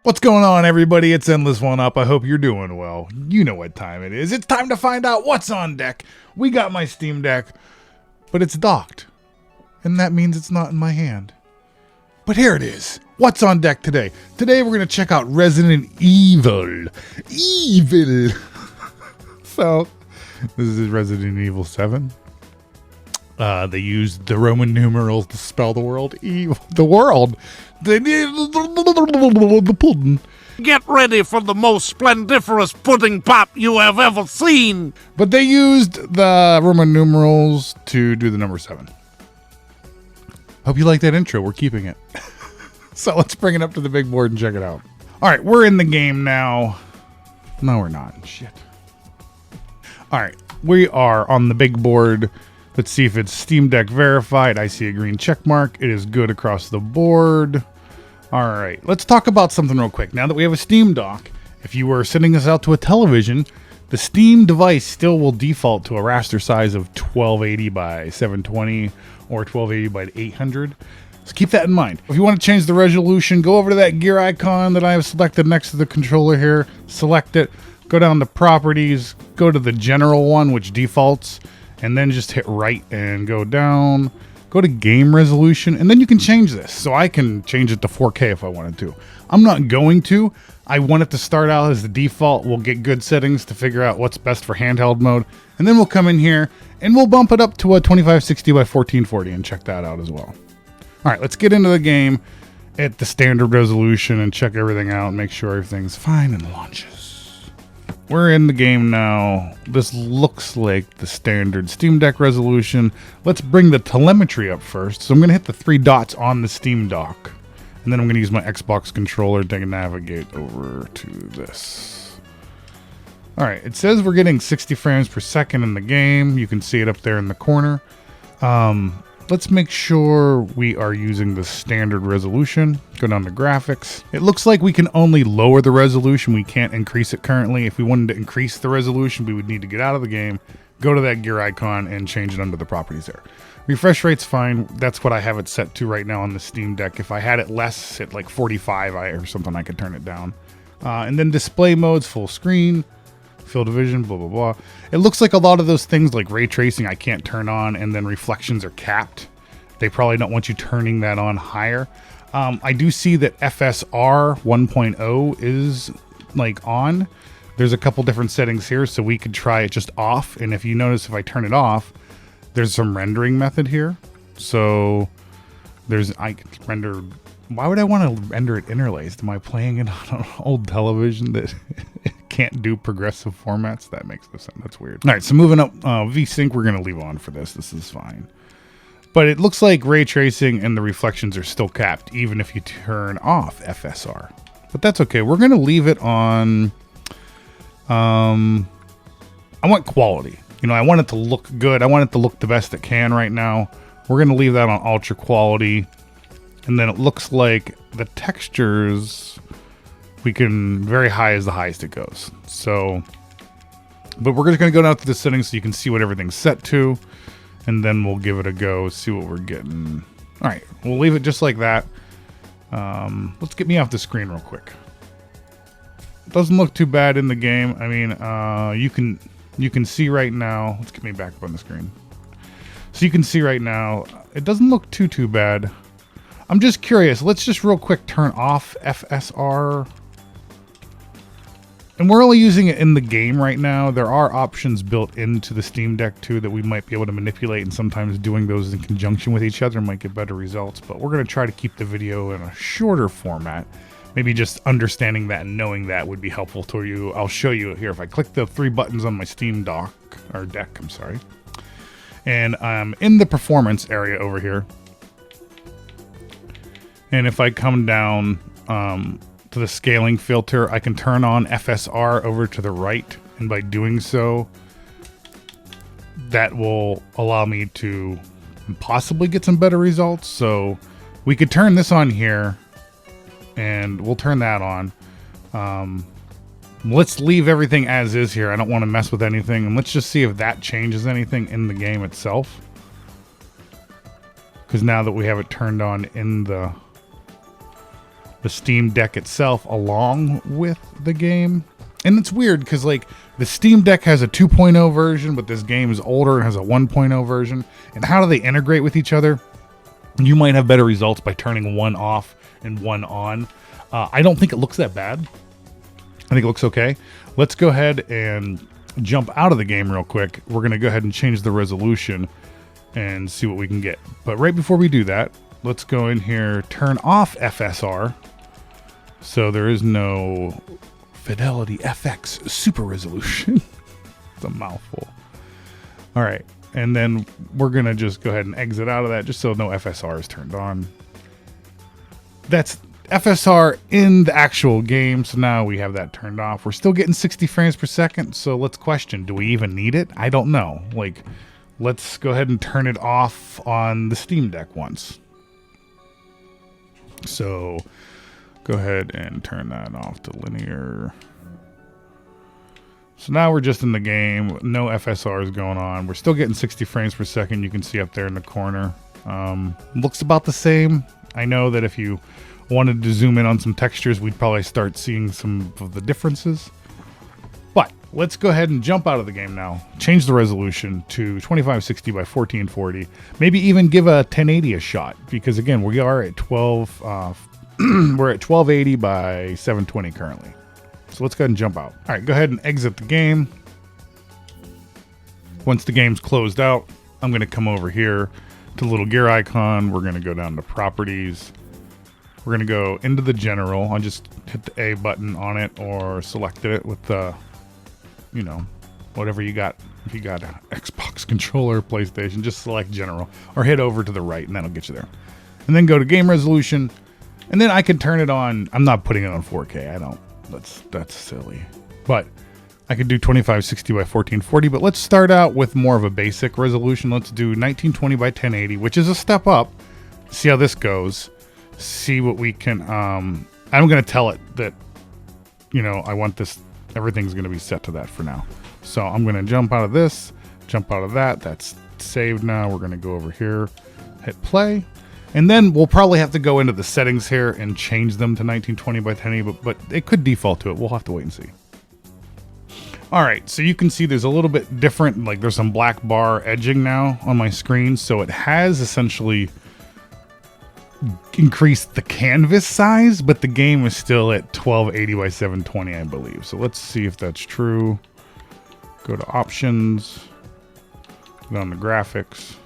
What's going on, everybody? It's Endless One Up. I hope you're doing well. You know what time it is. It's time to find out what's on deck. We got my Steam Deck, but it's docked. And that means it's not in my hand. But here it is. What's on deck today? Today we're going to check out Resident Evil. So, this is Resident Evil 7. They used the Roman numerals to spell the world evil. The world. The pudding. Get ready for the most splendiferous pudding pop you have ever seen. But they used the Roman numerals to do the number 7. Hope you like that intro. We're keeping it. So let's bring it up to the big board and check it out. All right, we're in the game now. No, we're not. Shit. All right, we are on the big board. Let's see if it's Steam Deck verified. I see a green check mark. It is good across the board. All right, let's talk about something real quick. Now that we have a Steam Dock, if you were sending this out to a television, the Steam device still will default to a raster size of 1280 by 720 or 1280 by 800. So keep that in mind. If you want to change the resolution, go over to that gear icon that I have selected next to the controller here. Select it. Go down to Properties. Go to the General one, which defaults. And then just hit right and go down. Go to Game Resolution. And then you can change this. So I can change it to 4K if I wanted to. I'm not going to. I want it to start out as the default. We'll get good settings to figure out what's best for handheld mode. And then we'll come in here and we'll bump it up to a 2560 by 1440 and check that out as well. All right, let's get into the game at the standard resolution and check everything out and make sure everything's fine and launches. We're in the game now. This looks like the standard Steam Deck resolution. Let's bring the telemetry up first. So I'm going to hit the 3 dots on the Steam Dock. And then I'm going to use my Xbox controller to navigate over to this. All right, it says we're getting 60 frames per second in the game. You can see it up there in the corner. Let's make sure we are using the standard resolution. Go down to graphics. It looks like we can only lower the resolution. We can't increase it currently. If we wanted to increase the resolution, we would need to get out of the game, go to that gear icon, and change it under the properties there. Refresh rate's fine. That's what I have it set to right now on the Steam Deck. If I had it less, at like 45 or something, I could turn it down. And then display modes, full screen. Field of vision, blah, blah, blah. It looks like a lot of those things like ray tracing I can't turn on, and then reflections are capped. They probably don't want you turning that on higher. I do see that FSR 1.0 is like on. There's a couple different settings here, so we could try it just off. And if you notice, if I turn it off, there's some rendering method here. So I could render. Why would I want to render it interlaced? Am I playing it on an old television that can't do progressive formats? That makes no sense. That's weird. All right, so moving up, VSync we're going to leave on for this. This is fine. But it looks like ray tracing and the reflections are still capped, even if you turn off FSR. But that's okay. We're going to leave it on. I want quality. You know, I want it to look good. I want it to look the best it can right now. We're going to leave that on ultra quality. And then it looks like the textures, we can, very high is the highest it goes. So, but we're just going to go down to the settings so you can see what everything's set to. And then we'll give it a go, see what we're getting. All right, we'll leave it just like that. Let's get me off the screen real quick. It doesn't look too bad in the game. I mean, you can see right now. Let's get me back up on the screen. So you can see right now, it doesn't look too bad. I'm just curious. Let's just real quick turn off FSR. And we're only using it in the game right now. There are options built into the Steam Deck too that we might be able to manipulate, and sometimes doing those in conjunction with each other might get better results. But we're going to try to keep the video in a shorter format. Maybe just understanding that and knowing that would be helpful to you. I'll show you here. If I click the 3 buttons on my Steam Dock, or deck, I'm sorry. And I'm in the performance area over here. And if I come down to the scaling filter, I can turn on FSR over to the right. And by doing so, that will allow me to possibly get some better results. So we could turn this on here and we'll turn that on. Let's leave everything as is here. I don't want to mess with anything. And let's just see if that changes anything in the game itself. Because now that we have it turned on in the the Steam Deck itself along with the game. And it's weird because like the Steam Deck has a 2.0 version, but this game is older and has a 1.0 version. And how do they integrate with each other? You might have better results by turning one off and one on. I don't think it looks that bad. I think it looks okay. Let's go ahead and jump out of the game real quick. We're going to go ahead and change the resolution and see what we can get. But right before we do that, let's go in here, turn off FSR. So there is no Fidelity FX Super Resolution. It's a mouthful. All right. And then we're going to just go ahead and exit out of that just so no FSR is turned on. That's FSR in the actual game. So now we have that turned off. We're still getting 60 frames per second. So let's question, do we even need it? I don't know. Like, let's go ahead and turn it off on the Steam Deck once. So go ahead and turn that off to linear. So now we're just in the game. No FSR is going on. We're still getting 60 frames per second. You can see up there in the corner. Looks about the same. I know that if you wanted to zoom in on some textures, we'd probably start seeing some of the differences. But let's go ahead and jump out of the game now. Change the resolution to 2560 by 1440. Maybe even give a 1080 a shot. Because again, we are at 12... we're at 1280 by 720 currently. So let's go ahead and jump out. All right, go ahead and exit the game. Once the game's closed out, I'm going to come over here to the little gear icon. We're going to go down to properties. We're going to go into the general. I'll just hit the A button on it or selected it with the, you know, whatever you got. If you got an Xbox controller, PlayStation, just select general or hit over to the right and that'll get you there. And then go to game resolution. And then I can turn it on. I'm not putting it on 4K. I don't. That's silly. But I could do 2560 by 1440. But let's start out with more of a basic resolution. Let's do 1920 by 1080, which is a step up. See how this goes. See what we can. I'm going to tell it that, you know, I want this. Everything's going to be set to that for now. So I'm going to jump out of this, jump out of that. That's saved now. We're going to go over here, hit play. And then we'll probably have to go into the settings here and change them to 1920 by 1080, but it could default to it. We'll have to wait and see. All right, so you can see there's a little bit different, like there's some black bar edging now on my screen. So it has essentially increased the canvas size, but the game is still at 1280 by 720, I believe. So let's see if that's true. Go to options, go down to graphics.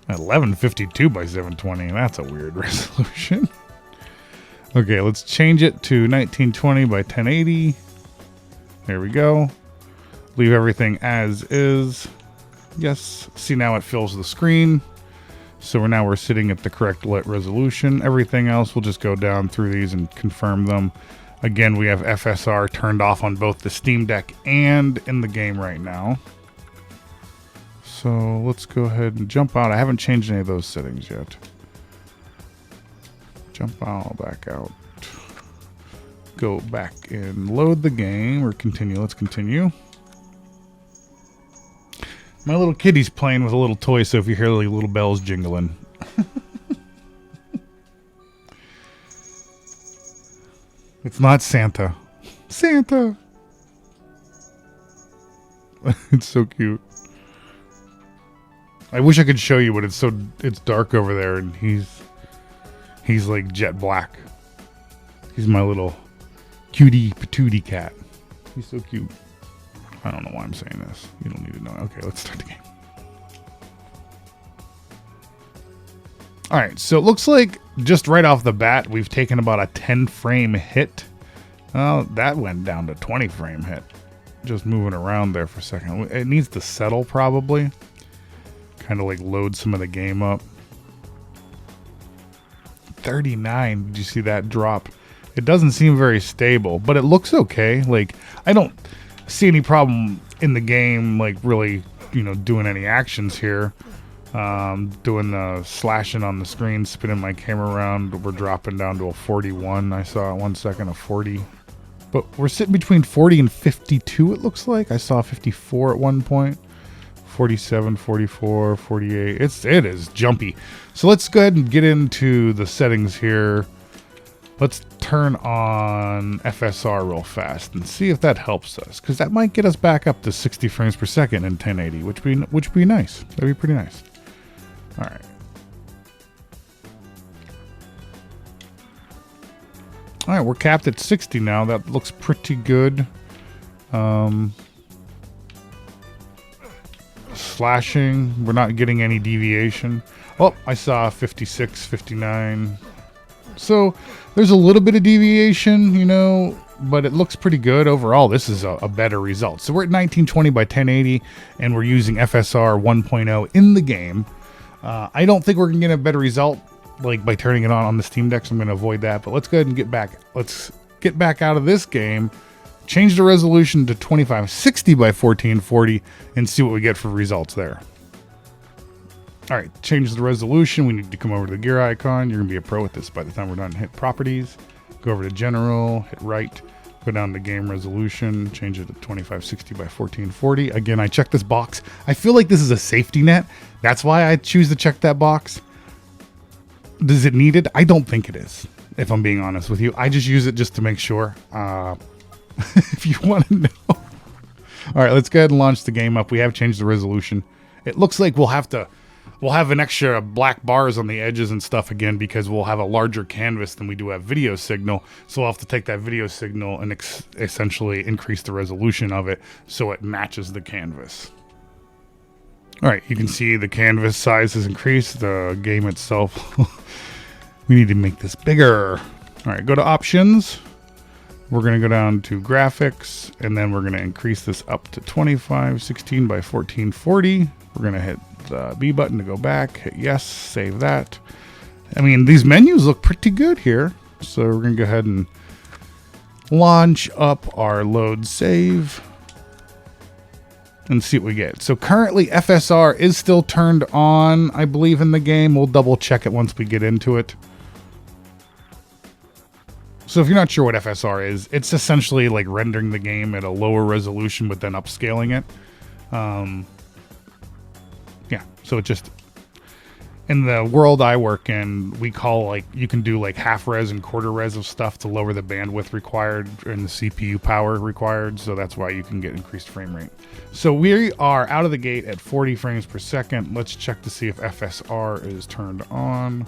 1152 by 720. That's a weird resolution. Okay, let's change it to 1920 by 1080. There we go. Leave everything as is. Yes. See, now it fills the screen. So we're sitting at the correct resolution. Everything else, we'll just go down through these and confirm them. Again, we have FSR turned off on both the Steam Deck and in the game right now. So let's go ahead and jump out. I haven't changed any of those settings yet. Jump out, back out. Go back and load the game or continue. Let's continue. My little kitty's playing with a little toy, so if you hear the little bells jingling. It's not Santa. Santa! It's so cute. I wish I could show you, but it's dark over there, and he's like jet black. He's my little cutie patootie cat. He's so cute. I don't know why I'm saying this. You don't need to know. Okay, let's start the game. All right, so it looks like just right off the bat, we've taken about a 10 frame hit. Oh, that went down to 20 frame hit. Just moving around there for a second. It needs to settle probably. Kind of like load some of the game up. 39. Did you see that drop? It doesn't seem very stable, but it looks okay. Like, I don't see any problem in the game, like really, you know, doing any actions here. Doing the slashing on the screen, spinning my camera around. We're dropping down to a 41. I saw 1 second a 40. But we're sitting between 40 and 52, it looks like. I saw 54 at one point. 47, 44, 48. It is jumpy. So let's go ahead and get into the settings here. Let's turn on FSR real fast and see if that helps us, because that might get us back up to 60 frames per second in 1080, which would be nice. That'd be pretty nice. All right. All right, we're capped at 60 now. That looks pretty good. Slashing, we're not getting any deviation. Oh, I saw 56, 59. So there's a little bit of deviation, you know, but it looks pretty good. Overall, this is a better result. So we're at 1920 by 1080, and we're using FSR 1.0 in the game. I don't think we're going to get a better result like by turning it on the Steam Deck, so I'm going to avoid that. But let's go ahead and get back. Let's get back out of this game, change the resolution to 2560 by 1440, and see what we get for results there. All right, change the resolution. We need to come over to the gear icon. You're going to be a pro at this by the time we're done. Hit properties, go over to general, hit right, go down to game resolution, change it to 2560 by 1440. Again, I checked this box. I feel like this is a safety net. That's why I choose to check that box. Does it need it? I don't think it is, if I'm being honest with you. I just use it just to make sure. If you want to know. All right, let's go ahead and launch the game up. We have changed the resolution. It looks like we'll have an extra black bars on the edges and stuff again, because we'll have a larger canvas than we do have video signal. So we'll have to take that video signal and essentially increase the resolution of it so it matches the canvas. All right, you can see the canvas size has increased. The game itself, we need to make this bigger. All right, go to options. We're going to go down to graphics, and then we're going to increase this up to 2516 by 1440. We're going to hit the B button to go back, hit yes, save that. I mean, these menus look pretty good here. So we're going to go ahead and launch up our load save and see what we get. So currently FSR is still turned on, I believe, in the game. We'll double check it once we get into it. So if you're not sure what FSR is, it's essentially like rendering the game at a lower resolution but then upscaling it. Yeah, so it just, in the world I work in, we call, like, you can do like half res and quarter res of stuff to lower the bandwidth required and the CPU power required. So that's why you can get increased frame rate. So we are out of the gate at 40 frames per second. Let's check to see if FSR is turned on.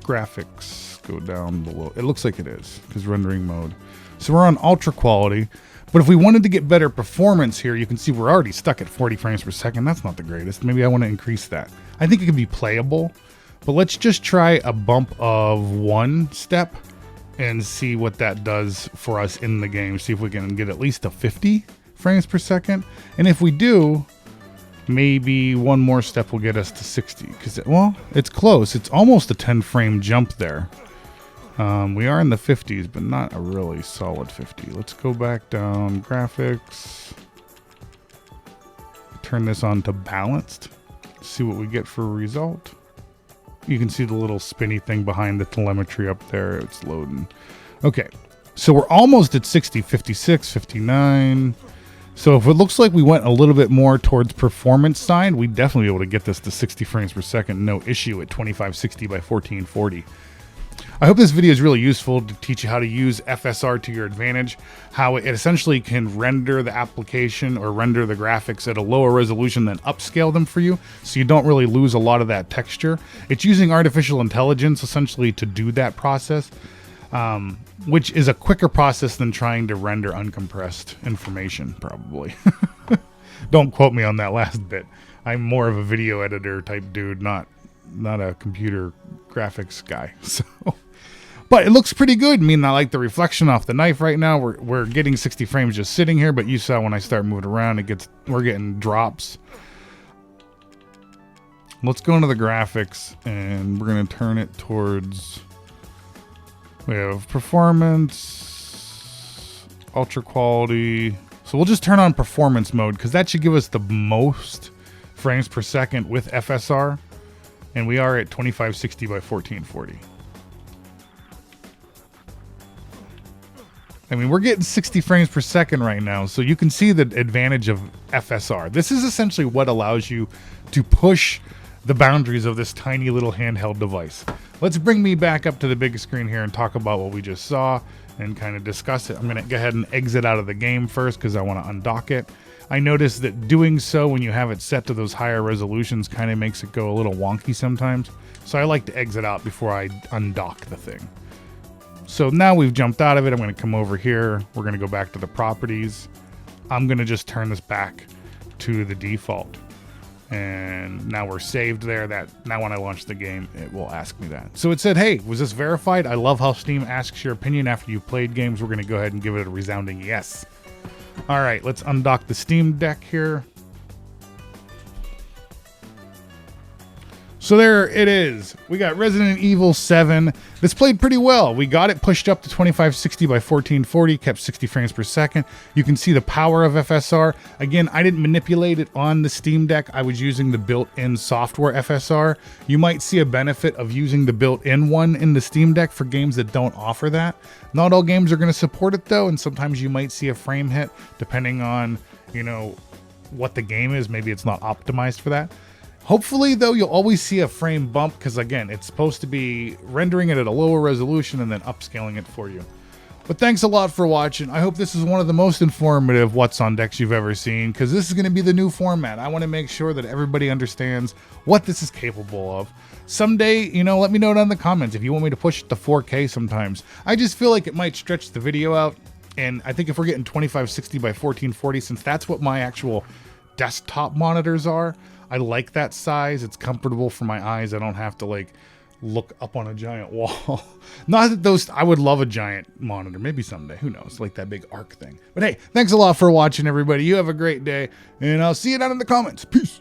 Graphics, go down below. It looks like it is, because rendering mode. So we're on ultra quality. But if we wanted to get better performance here, you can see we're already stuck at 40 frames per second. That's not the greatest. Maybe I want to increase that. I think it could be playable, but let's just try a bump of 1 step and see what that does for us in the game. See if we can get at least a 50 frames per second. And if we do, maybe 1 more step will get us to 60. Because, well, it's close. It's almost a 10 frame jump there. We are in the 50s, but not a really solid 50. Let's go back down, graphics. Turn this on to balanced. See what we get for a result. You can see the little spinny thing behind the telemetry up there. It's loading. Okay, so we're almost at 60, 56, 59. So if it looks like we went a little bit more towards performance side, we'd definitely be able to get this to 60 frames per second, no issue, at 2560 by 1440. I hope this video is really useful to teach you how to use FSR to your advantage, how it essentially can render the application or render the graphics at a lower resolution than upscale them for you, so you don't really lose a lot of that texture. It's using artificial intelligence essentially to do that process, which is a quicker process than trying to render uncompressed information, probably. Don't quote me on that last bit. I'm more of a video editor type dude, not a computer graphics guy. So, but it looks pretty good. I mean, I like the reflection off the knife right now. We're getting 60 frames just sitting here, but you saw when I start moving around, we're getting drops. Let's go into the graphics, and we're going to turn it towards, we have performance, ultra quality. So we'll just turn on performance mode, because that should give us the most frames per second with FSR. And we are at 2560 by 1440. I mean, we're getting 60 frames per second right now, so you can see the advantage of FSR. This is essentially what allows you to push the boundaries of this tiny little handheld device. Let's bring me back up to the big screen here and talk about what we just saw and kind of discuss it. I'm going to go ahead and exit out of the game first because I want to undock it. I noticed that doing so when you have it set to those higher resolutions kind of makes it go a little wonky sometimes. So I like to exit out before I undock the thing. So now we've jumped out of it. I'm going to come over here. We're going to go back to the properties. I'm going to just turn this back to the default. And now we're saved there. Now when I launch the game, it will ask me that. So it said, hey, was this verified? I love how Steam asks your opinion after you've played games. We're going to go ahead and give it a resounding yes. All right, let's undock the Steam Deck here. So there it is. We got Resident Evil 7. This played pretty well. We got it pushed up to 2560 by 1440, kept 60 frames per second. You can see the power of FSR. Again, I didn't manipulate it on the Steam Deck. I was using the built-in software FSR. You might see a benefit of using the built-in one in the Steam Deck for games that don't offer that. Not all games are going to support it though, and sometimes you might see a frame hit depending on, you know, what the game is. Maybe it's not optimized for that. Hopefully, though, you'll always see a frame bump because, again, it's supposed to be rendering it at a lower resolution and then upscaling it for you. But thanks a lot for watching. I hope this is one of the most informative What's on Decks you've ever seen because this is going to be the new format. I want to make sure that everybody understands what this is capable of. Someday, you know, let me know down in the comments if you want me to push it to 4K sometimes. I just feel like it might stretch the video out. And I think if we're getting 2560 by 1440, since that's what my actual desktop monitors are, I like that size. It's comfortable for my eyes. I don't have to like look up on a giant wall. Not that those, I would love a giant monitor. Maybe someday, who knows, like that big arc thing. But hey, thanks a lot for watching, everybody. You have a great day and I'll see you down in the comments. Peace.